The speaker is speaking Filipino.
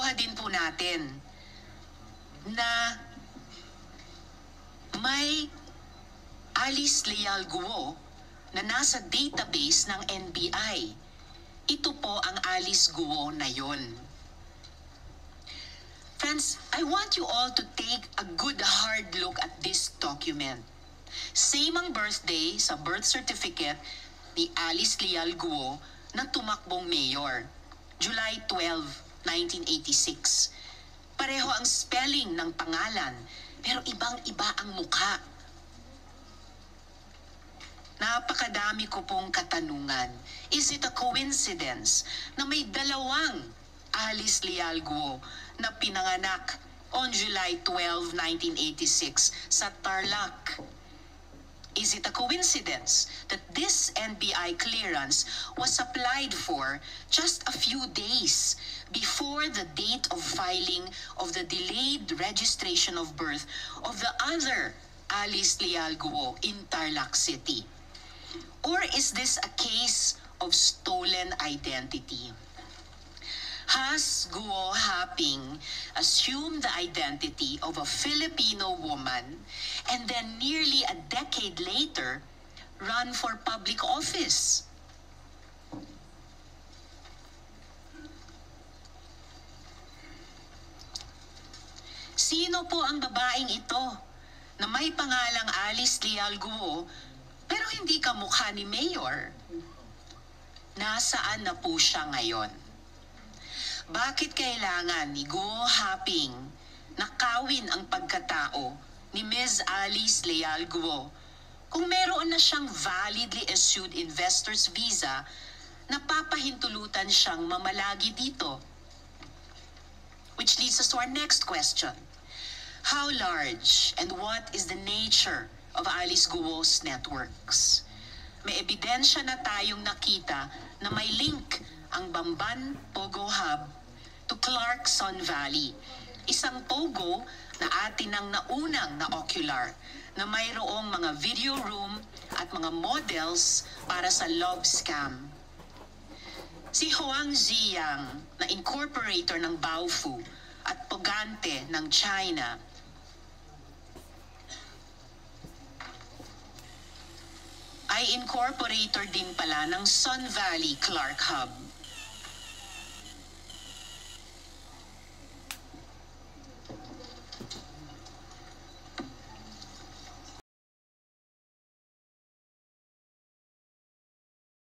nakuha din po natin na may Alice Leal Guo na nasa database ng NBI. Ito po ang Alice Guo na yon. Friends, I want you all to take a good hard look at this document. Same ang birthday sa birth certificate ni Alice Leal Guo na tumakbong mayor, July 12, 1986. Pareho ang spelling ng pangalan, pero ibang-iba ang mukha. Napakadami ko pong katanungan. Is it a coincidence na may dalawang Alice Leal Guo na pinanganak on July 12, 1986 sa Tarlac? Is it a coincidence that this NBI clearance was applied for just a few days before the date of filing of the delayed registration of birth of the other Alice Leal Guo in Tarlac City? Or is this a case of stolen identity? Has Guo Haping assumed the identity of a Filipino woman and then nearly a decade later run for public office? Sino po ang babaeng ito na may pangalang Alice Leal Guo pero hindi kamukha ni Mayor? Nasaan na po siya ngayon? Bakit kailangan ni Guo Haping nakawin ang pagkatao ni Ms. Alice Leal Guo kung meron na siyang validly issued investor's visa na papahintulutan siyang mamalagi dito? Which leads us to our next question. How large and what is the nature of Alice Guo's networks? May ebidensya na tayong nakita na may link ang Bamban Pogo Hub to Clarkson Valley. Isang pogo na atin ang naunang na ocular na mayroong mga video room at mga models para sa love scam. Si Huang Ziyang na incorporator ng Baofu at Pogante ng China ay incorporator din pala ng Sun Valley Clark Hub.